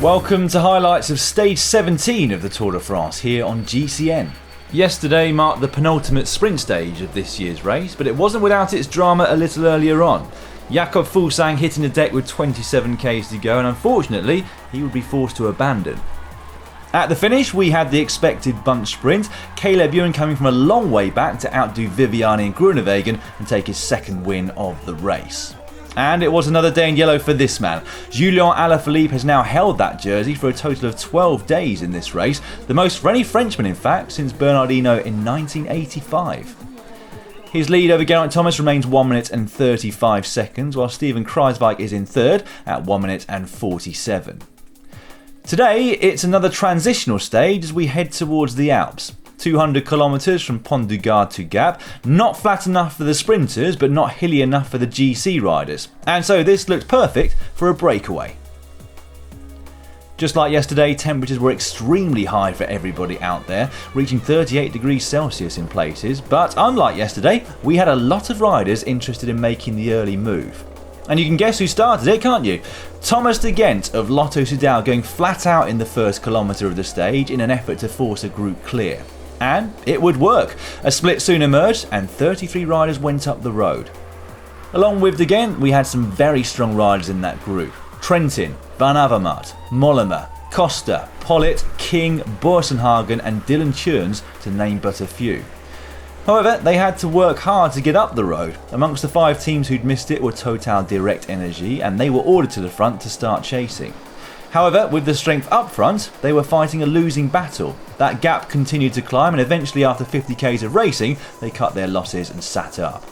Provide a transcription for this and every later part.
Welcome to highlights of stage 17 of the Tour de France here on GCN. Yesterday marked the penultimate sprint stage of this year's race, but it wasn't without its drama a little earlier on. Jakob Fuglsang hitting the deck with 27 k's to go, and unfortunately he would be forced to abandon. At the finish we had the expected bunch sprint, Galibier coming from a long way back to outdo Viviani and Groenewegen and take his second win of the race. And it was another day in yellow for this man. Julian Alaphilippe has now held that jersey for a total of 12 days in this race, the most for any Frenchman in fact since Bernardino in 1985. His lead over Geraint Thomas remains 1 minute and 35 seconds, while Steven Kruijswijk is in third at 1 minute and 47. Today it's another transitional stage as we head towards the Alps. 200 kilometres from Pont du Gard to Gap, not flat enough for the sprinters but not hilly enough for the GC riders, and so this looked perfect for a breakaway. Just like yesterday, temperatures were extremely high for everybody out there, reaching 38 degrees Celsius in places, but unlike yesterday, we had a lot of riders interested in making the early move. And you can guess who started it, can't you? Thomas de Gendt of Lotto Soudal going flat out in the first kilometre of the stage in an effort to force a group clear. And it would work. A split soon emerged and 33 riders went up the road. Along with de Gendt, we had some very strong riders in that group. Trentin, Van Avermaet, Mollema, Costa, Pollitt, King, Boersenhagen and Dylan Teuns, to name but a few. However, they had to work hard to get up the road. Amongst the 5 teams who'd missed it were Total Direct Energy, and they were ordered to the front to start chasing. However, with the strength up front, they were fighting a losing battle. That gap continued to climb, and eventually after 50 k's of racing, they cut their losses and sat up.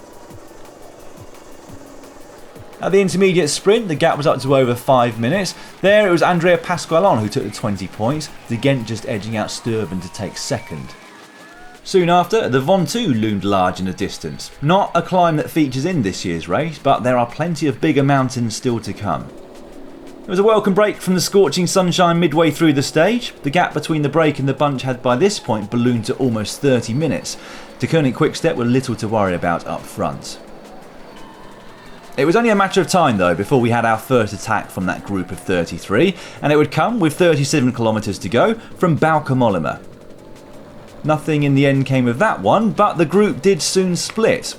At the intermediate sprint, the gap was up to over 5 minutes. There it was Andrea Pasqualon who took the 20 points, de Gendt just edging out Sturban to take second. Soon after, the Ventoux loomed large in the distance. Not a climb that features in this year's race, but there are plenty of bigger mountains still to come. It was a welcome break from the scorching sunshine midway through the stage. The gap between the break and the bunch had by this point ballooned to almost 30 minutes. De Koning Quick-Step were little to worry about up front. It was only a matter of time though before we had our first attack from that group of 33, and it would come with 37 kilometres to go from Bauke Mollema. Nothing in the end came of that one, but the group did soon split.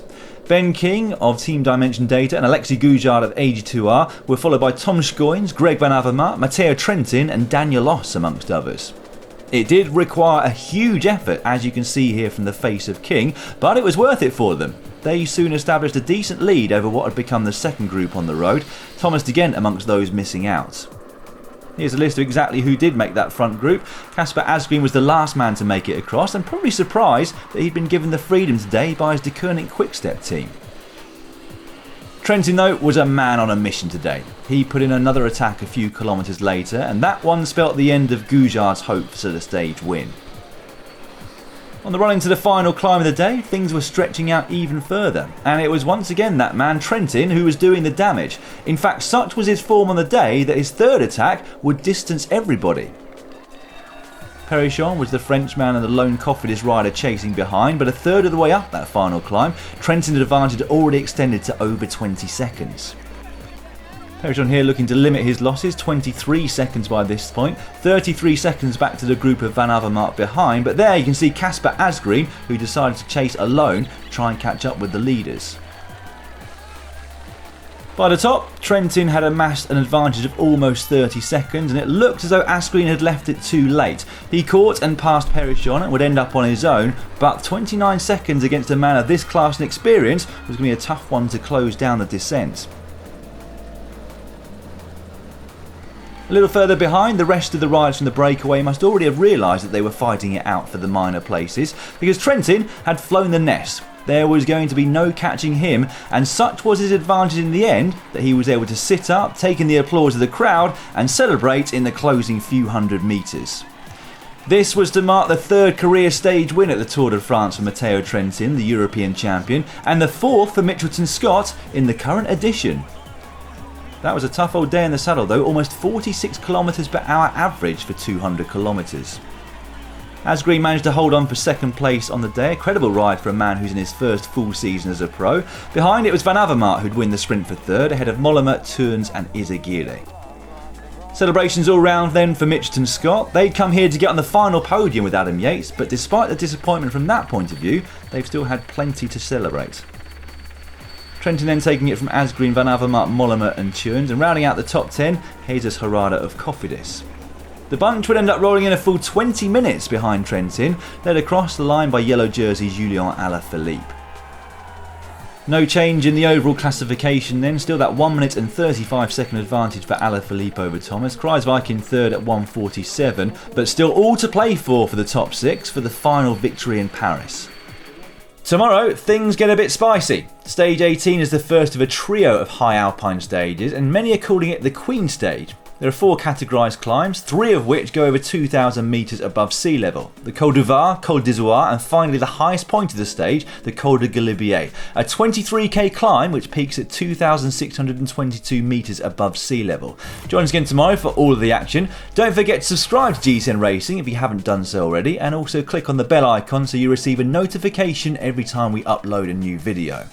Ben King of Team Dimension Data and Alexis Gouchard of AG2R were followed by Tom Schoens, Greg Van Avermaet, Matteo Trentin and Daniel Oss amongst others. It did require a huge effort, as you can see here from the face of King, but it was worth it for them. They soon established a decent lead over what had become the second group on the road, Thomas de Gendt amongst those missing out. Here's a list of exactly who did make that front group. Kasper Asgreen was the last man to make it across, and probably surprised that he'd been given the freedom today by his De Koning Quick-Step team. Trentin though was a man on a mission today. He put in another attack a few kilometres later, and that one spelt the end of Gouchard's hopes for the stage win. On the run into the final climb of the day, things were stretching out even further, and it was once again that man Trentin who was doing the damage. In fact, such was his form on the day that his third attack would distance everybody. Perichon was the Frenchman and the lone Cofidis rider chasing behind, but a third of the way up that final climb, Trentin's advantage had already extended to over 20 seconds. Perichon here looking to limit his losses, 23 seconds by this point, 33 seconds back to the group of Van Avermaet behind, but there you can see Kasper Asgreen who decided to chase alone to try and catch up with the leaders. By the top, Trentin had amassed an advantage of almost 30 seconds, and it looked as though Asgreen had left it too late. He caught and passed Perichon and would end up on his own, but 29 seconds against a man of this class and experience was going to be a tough one to close down the descent. A little further behind, the rest of the riders from the breakaway must already have realised that they were fighting it out for the minor places, because Trentin had flown the nest. There was going to be no catching him, and such was his advantage in the end that he was able to sit up, taking the applause of the crowd and celebrate in the closing few hundred metres. This was to mark the third career stage win at the Tour de France for Matteo Trentin, the European champion, and the fourth for Mitchelton Scott in the current edition. That was a tough old day in the saddle though, almost 46 km per hour average for 200 km. Asgreen managed to hold on for second place on the day, a credible ride for a man who's in his first full season as a pro. Behind it was Van Avermaet who'd win the sprint for third, ahead of Mollema, Teuns and Izagirre. Celebrations all round then for Mitchelton Scott. They'd come here to get on the final podium with Adam Yates, but despite the disappointment from that point of view, they've still had plenty to celebrate. Trentin then taking it from Asgreen, Van Avermaet, Mollema and Tunes, and rounding out the top 10, Jesus Harada of Cofidis. The bunch would end up rolling in a full 20 minutes behind Trentin, led across the line by yellow jersey Julien Alaphilippe. No change in the overall classification then, still that 1 minute and 35 second advantage for Alaphilippe over Thomas. Kruijswijk in third at 1:47, but still all to play for the top 6 for the final victory in Paris. Tomorrow, things get a bit spicy. Stage 18 is the first of a trio of high alpine stages, and many are calling it the Queen Stage. There are 4 categorised climbs, 3 of which go over 2,000 metres above sea level. The Col du Var, Col d'Izoard, and finally the highest point of the stage, the Col de Galibier. A 23k climb which peaks at 2,622 metres above sea level. Join us again tomorrow for all of the action. Don't forget to subscribe to GCN Racing if you haven't done so already, and also click on the bell icon so you receive a notification every time we upload a new video.